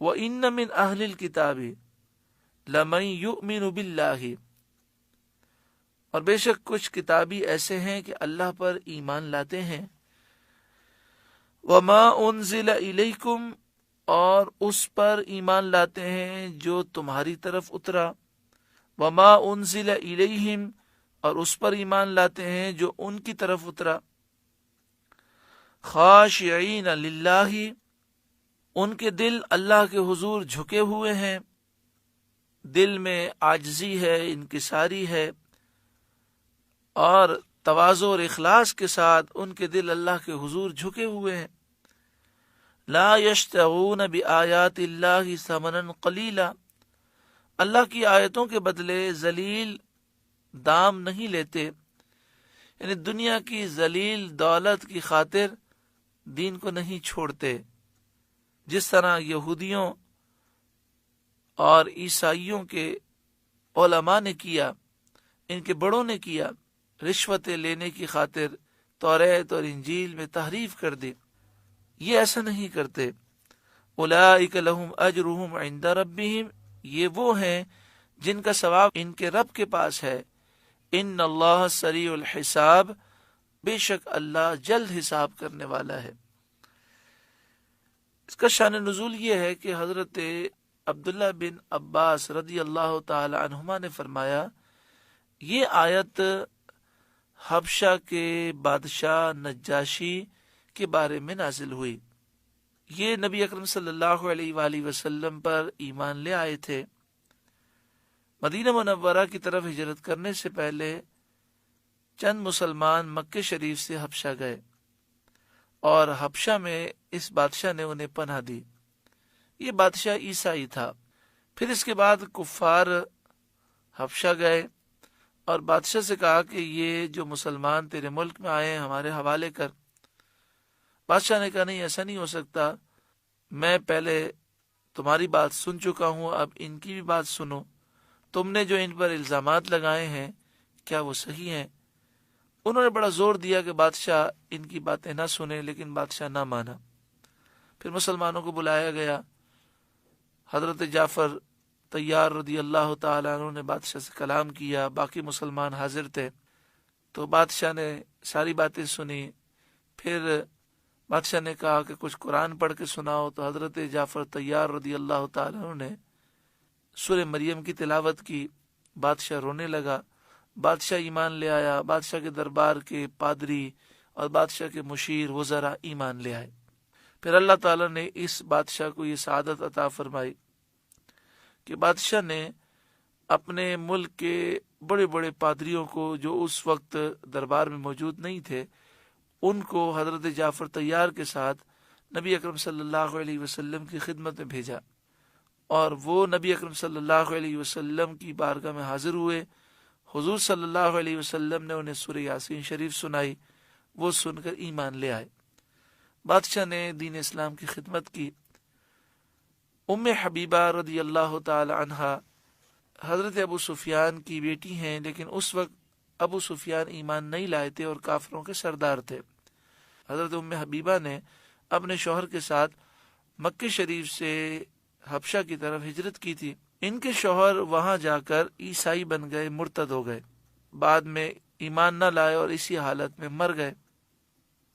وَإِنَّ مِنْ أَهْلِ الْكِتَابِ لَمَنْ يُؤْمِنُ بِاللَّهِ، اور بے شک کچھ کتابی ایسے ہیں کہ اللہ پر ایمان لاتے ہیں، وَمَا أُنزِلَ إِلَيْكُمْ، اور اس پر ایمان لاتے ہیں جو تمہاری طرف اترا، وَمَا أُنزِلَ إِلَيْهِمْ، اور اس پر ایمان لاتے ہیں جو ان کی طرف اترا، خاشعین للہ، ان کے دل اللہ کے حضور جھکے ہوئے ہیں، دل میں عاجزی ہے، انکساری ہے، اور تواضع اور اخلاص کے ساتھ ان کے دل اللہ کے حضور جھکے ہوئے ہیں، لا یشترون بآیات اللہ ثمنا قلیلا، اللہ کی آیتوں کے بدلے ذلیل دام نہیں لیتے، یعنی دنیا کی ذلیل دولت کی خاطر دین کو نہیں چھوڑتے، جس طرح یہودیوں اور عیسائیوں کے علماء نے کیا، ان کے بڑوں نے کیا، رشوتیں لینے کی خاطر توریت اور انجیل میں تحریف کر دی۔ یہ ایسا نہیں کرتے۔ اولئک لہم اجرہم عند ربہم، یہ وہ ہیں جن کا ثواب ان کے رب کے پاس ہے، ان اللہ سریع الحساب، بے شک اللہ جلد حساب کرنے والا ہے۔ اس کا شان نزول یہ ہے کہ حضرت عبداللہ بن عباس رضی اللہ تعالی عنہما نے فرمایا، یہ آیت حبشہ کے بادشاہ نجاشی کے بارے میں نازل ہوئی۔ یہ نبی اکرم صلی اللہ علیہ وآلہ وسلم پر ایمان لے آئے تھے۔ مدینہ منورہ کی طرف ہجرت کرنے سے پہلے چند مسلمان مکہ شریف سے حبشہ گئے، اور حبشہ میں اس بادشاہ نے انہیں پناہ دی۔ یہ بادشاہ عیسائی تھا۔ پھر اس کے بعد کفار حبشہ گئے اور بادشاہ سے کہا کہ یہ جو مسلمان تیرے ملک میں آئے ہیں ہمارے حوالے کر۔ بادشاہ نے کہا نہیں، ایسا نہیں ہو سکتا، میں پہلے تمہاری بات سن چکا ہوں، اب ان کی بھی بات سنو، تم نے جو ان پر الزامات لگائے ہیں کیا وہ صحیح ہیں؟ انہوں نے بڑا زور دیا کہ بادشاہ ان کی باتیں نہ سنے، لیکن بادشاہ نہ مانا۔ پھر مسلمانوں کو بلایا گیا، حضرت جعفر طیار رضی اللہ تعالیٰ عنہ نے بادشاہ سے کلام کیا، باقی مسلمان حاضر تھے، تو بادشاہ نے ساری باتیں سنی۔ پھر بادشاہ نے کہا کہ کچھ قرآن پڑھ کے سناؤ، تو حضرت جعفر طیار رضی اللہ تعالیٰ عنہ نے سورہ مریم کی تلاوت کی۔ بادشاہ رونے لگا، بادشاہ ایمان لے آیا، بادشاہ کے دربار کے پادری اور بادشاہ کے مشیر وزراء ایمان لے آئے۔ پھر اللہ تعالیٰ نے اس بادشاہ کو یہ سعادت عطا فرمائی کہ بادشاہ نے اپنے ملک کے بڑے بڑے پادریوں کو، جو اس وقت دربار میں موجود نہیں تھے، ان کو حضرت جعفر طیار کے ساتھ نبی اکرم صلی اللہ علیہ وسلم کی خدمت میں بھیجا، اور وہ نبی اکرم صلی اللہ علیہ وسلم کی بارگاہ میں حاضر ہوئے۔ حضور صلی اللہ علیہ وسلم نے انہیں سورہ یاسین شریف سنائی، وہ سن کر ایمان لے آئے۔ بادشاہ نے دین اسلام کی خدمت کی۔ ام حبیبہ رضی اللہ تعالی عنہا حضرت ابو سفیان کی بیٹی ہیں، لیکن اس وقت ابو سفیان ایمان نہیں لائے تھے اور کافروں کے سردار تھے۔ حضرت ام حبیبہ نے اپنے شوہر کے ساتھ مکہ شریف سے حبشہ کی طرف ہجرت کی تھی۔ ان کے شوہر وہاں جا کر عیسائی بن گئے، مرتد ہو گئے، بعد میں ایمان نہ لائے اور اسی حالت میں مر گئے۔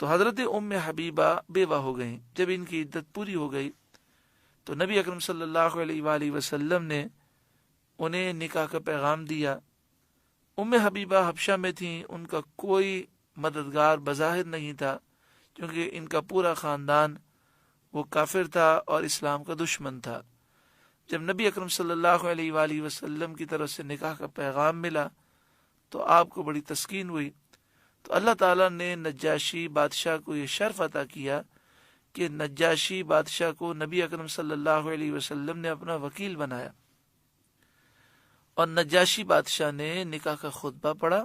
تو حضرت ام حبیبہ بیوہ ہو گئیں۔ جب ان کی عدت پوری ہو گئی تو نبی اکرم صلی اللہ علیہ وآلہ وسلم نے انہیں نکاح کا پیغام دیا۔ ام حبیبہ حبشہ میں تھیں، ان کا کوئی مددگار بظاہر نہیں تھا، کیونکہ ان کا پورا خاندان وہ کافر تھا اور اسلام کا دشمن تھا۔ جب نبی اکرم صلی اللہ علیہ وآلہ وسلم کی طرف سے نکاح کا پیغام ملا تو آپ کو بڑی تسکین ہوئی۔ تو اللہ تعالیٰ نے نجاشی بادشاہ کو یہ شرف عطا کیا کہ نجاشی بادشاہ کو نبی اکرم صلی اللہ علیہ وسلم نے اپنا وکیل بنایا، اور نجاشی بادشاہ نے نکاح کا خطبہ پڑھا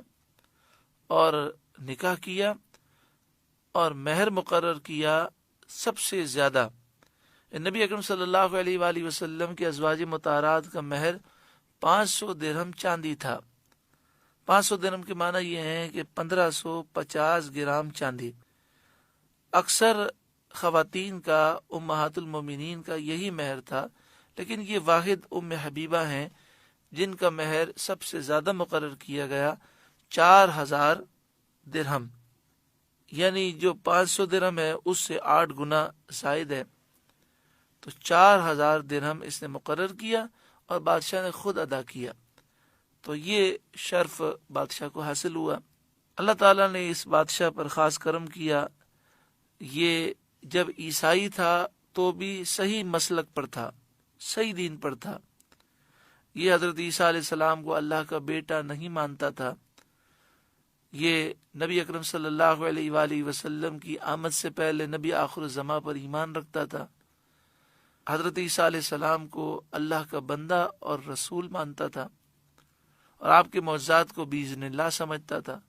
اور نکاح کیا، اور مہر مقرر کیا سب سے زیادہ۔ نبی اکرم صلی اللہ علیہ وآلہ وسلم کے ازواج مطہرات کا مہر 500 درہم چاندی تھا۔ 500 درہم کے معنی یہ ہیں کہ 1550 گرام چاندی۔ اکثر خواتین کا امہات المومنین کا یہی مہر تھا، لیکن یہ واحد ام حبیبہ ہیں جن کا مہر سب سے زیادہ مقرر کیا گیا 4000 درہم، یعنی جو 500 درہم ہے اس سے 8 گنا زائد ہے، تو 4000 درہم اس نے مقرر کیا اور بادشاہ نے خود ادا کیا، تو یہ شرف بادشاہ کو حاصل ہوا۔ اللہ تعالیٰ نے اس بادشاہ پر خاص کرم کیا، یہ جب عیسائی تھا تو بھی صحیح مسلک پر تھا، صحیح دین پر تھا، یہ حضرت عیسیٰ علیہ السلام کو اللہ کا بیٹا نہیں مانتا تھا، یہ نبی اکرم صلی اللہ علیہ وآلہ وسلم کی آمد سے پہلے نبی آخر الزماں پر ایمان رکھتا تھا، حضرت عیسیٰ علیہ السلام کو اللہ کا بندہ اور رسول مانتا تھا، اور آپ کے معجزات کو باذن اللہ سمجھتا تھا،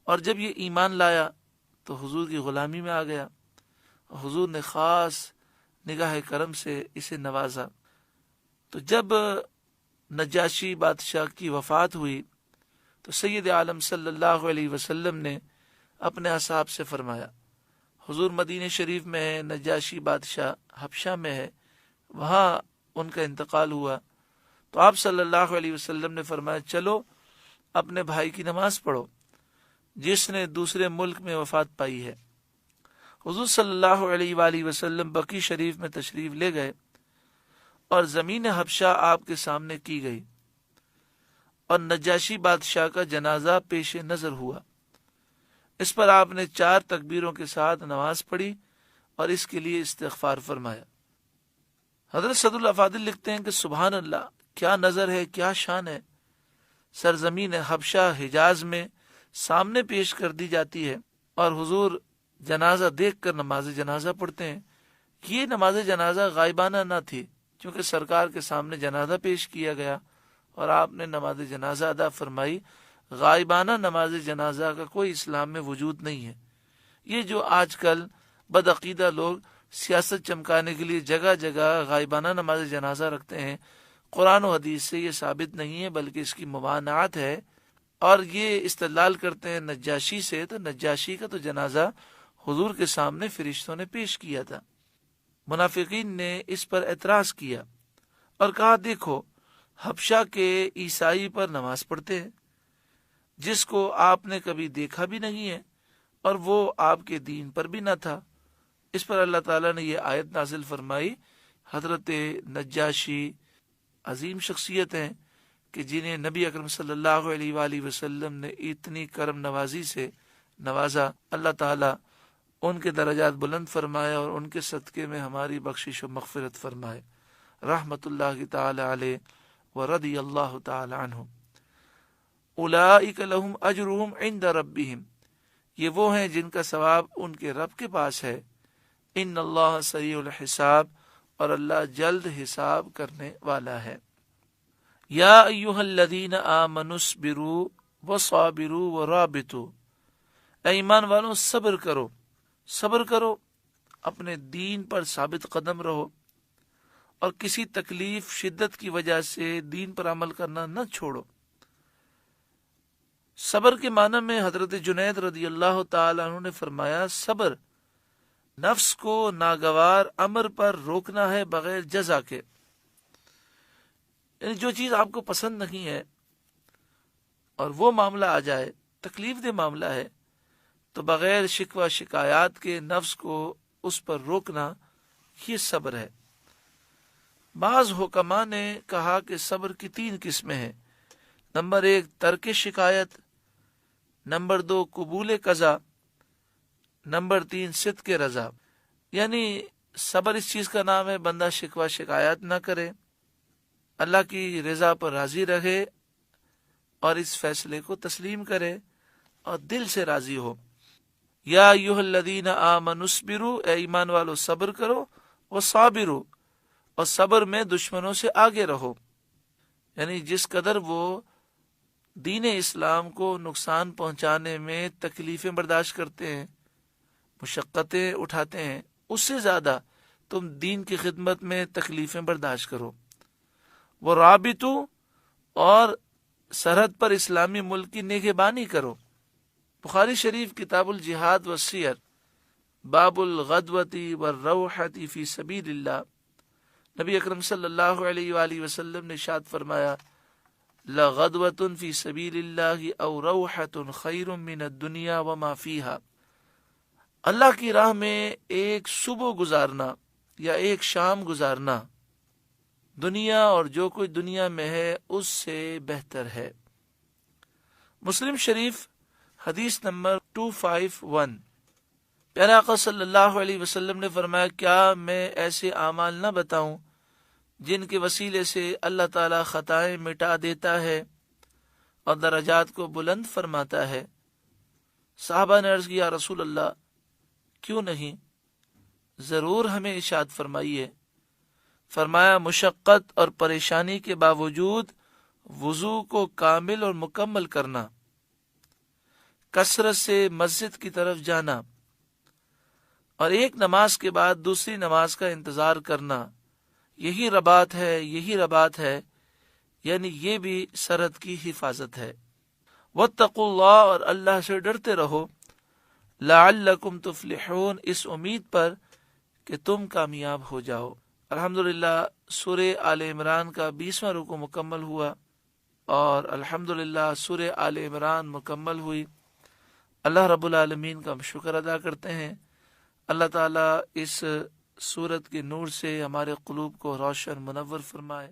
اور جب یہ ایمان لایا تو حضور کی غلامی میں آ گیا، حضور نے خاص نگاہ کرم سے اسے نوازا۔ تو جب نجاشی بادشاہ کی وفات ہوئی تو سید عالم صلی اللہ علیہ وسلم نے اپنے اصحاب سے فرمایا، حضور مدینہ شریف میں ہے، نجاشی بادشاہ حبشہ میں ہے، وہاں ان کا انتقال ہوا، تو آپ صلی اللہ علیہ وسلم نے فرمایا چلو اپنے بھائی کی نماز پڑھو جس نے دوسرے ملک میں وفات پائی ہے۔ حضور صلی اللہ علیہ وآلہ وسلم بقی شریف میں تشریف لے گئے اور زمین حبشہ آپ کے سامنے کی گئی، اور نجاشی بادشاہ کا جنازہ پیش نظر ہوا، اس پر آپ نے 4 تکبیروں کے ساتھ نماز پڑھی اور اس کے لیے استغفار فرمایا۔ حضرت سعد الافاضل لکھتے ہیں کہ سبحان اللہ، کیا نظر ہے، کیا شان ہے، سرزمین حبشہ حجاز میں سامنے پیش کر دی جاتی ہے اور حضور جنازہ دیکھ کر نماز جنازہ پڑھتے ہیں۔ یہ نماز جنازہ غائبانہ نہ تھی، کیونکہ سرکار کے سامنے جنازہ پیش کیا گیا اور آپ نے نماز جنازہ ادا فرمائی۔ غائبانہ نماز جنازہ کا کوئی اسلام میں وجود نہیں ہے۔ یہ جو آج کل بدعقیدہ لوگ سیاست چمکانے کے لیے جگہ جگہ غائبانہ نماز جنازہ رکھتے ہیں، قرآن و حدیث سے یہ ثابت نہیں ہے، بلکہ اس کی ممانعت ہے، اور یہ استدلال کرتے ہیں نجاشی سے، تو نجاشی کا تو جنازہ حضور کے سامنے فرشتوں نے پیش کیا تھا۔ منافقین نے اس پر اعتراض کیا اور کہا دیکھو حبشہ کے عیسائی پر نماز پڑھتے ہیں جس کو آپ نے کبھی دیکھا بھی نہیں ہے اور وہ آپ کے دین پر بھی نہ تھا۔ اس پر اللہ تعالیٰ نے یہ آیت نازل فرمائی۔ حضرت نجاشی عظیم شخصیت ہیں کہ جنہیں نبی اکرم صلی اللہ علیہ وآلہ وسلم نے اتنی کرم نوازی سے نوازا، اللہ تعالیٰ ان کے درجات بلند فرمائے اور ان کے صدقے میں ہماری بخشش و مغفرت فرمائے، رحمت اللہ تعالی علیہ ورضی اللہ تعالی عنہ۔ اولئک لہم اجرہم عند ربہم، یہ وہ ہیں جن کا ثواب ان کے رب کے پاس ہے۔ ان اللہ سریع الحساب، اور اللہ جلد حساب کرنے والا ہے۔ یا ایھا الذین آمنوا اصبروا وصابروا ورابطوا، اے ایمان والوں صبر کرو، صبر کرو، اپنے دین پر ثابت قدم رہو، اور کسی تکلیف شدت کی وجہ سے دین پر عمل کرنا نہ چھوڑو۔ صبر کے معنی میں حضرت جنید رضی اللہ تعالی عنہ نے فرمایا، صبر نفس کو ناگوار امر پر روکنا ہے بغیر جزا کے، یعنی جو چیز آپ کو پسند نہیں ہے اور وہ معاملہ آ جائے، تکلیف دہ معاملہ ہے، تو بغیر شکوہ شکایات کے نفس کو اس پر روکنا، یہ صبر ہے۔ بعض حکماء نے کہا کہ صبر کی 3 قسمیں ہیں۔ نمبر 1 ترک شکایت، نمبر 2 قبول قضا، نمبر 3 صدق رضا۔ یعنی صبر اس چیز کا نام ہے بندہ شکوہ شکایت نہ کرے، اللہ کی رضا پر راضی رہے اور اس فیصلے کو تسلیم کرے اور دل سے راضی ہو۔ یا ایھا الذین آمنوا اصبروا، اے ایمان والو صبر کرو، وصابروا، اور صبر میں دشمنوں سے آگے رہو، یعنی جس قدر وہ دین اسلام کو نقصان پہنچانے میں تکلیفیں برداشت کرتے ہیں، مشقتیں اٹھاتے ہیں، اس سے زیادہ تم دین کی خدمت میں تکلیفیں برداشت کرو۔ وہ رابطو، اور سرحد پر اسلامی ملک کی نگہبانی کرو۔ بخاری شریف کتاب الجہاد والسیر باب الغدوتی والروحتی فی سبیل اللہ، نبی اکرم صلی اللہ علیہ وآلہ وسلم نے ارشاد فرمایا لغدوۃ فی سبیل اللہ او روحۃ خیر من الدنیا وما فیہا، اللہ کی راہ میں ایک صبح گزارنا یا ایک شام گزارنا دنیا اور جو کچھ دنیا میں ہے اس سے بہتر ہے۔ مسلم شریف حدیث نمبر 251، پیارے آقا صلی اللہ علیہ وسلم نے فرمایا کیا میں ایسے اعمال نہ بتاؤں جن کے وسیلے سے اللہ تعالی خطائیں مٹا دیتا ہے اور درجات کو بلند فرماتا ہے؟ صحابہ نے عرض کیا یا رسول اللہ کیوں نہیں، ضرور ہمیں ارشاد فرمائیے۔ فرمایا مشقت اور پریشانی کے باوجود وضو کو کامل اور مکمل کرنا، کثرت سے مسجد کی طرف جانا اور ایک نماز کے بعد دوسری نماز کا انتظار کرنا، یہی رباط ہے، یہی رباط ہے، یعنی یہ بھی سرحد کی حفاظت ہے۔ واتقوا اللہ، اور اللہ سے ڈرتے رہو، لعلکم تفلحون، اس امید پر کہ تم کامیاب ہو جاؤ۔ الحمدللہ سورہ آل عمران کا 20واں رکوع مکمل ہوا اور الحمدللہ سورہ آل عمران مکمل ہوئی۔ اللہ رب العالمین کا ہم شکر ادا کرتے ہیں۔ اللہ تعالیٰ اس سورت کے نور سے ہمارے قلوب کو روشن منور فرمائے۔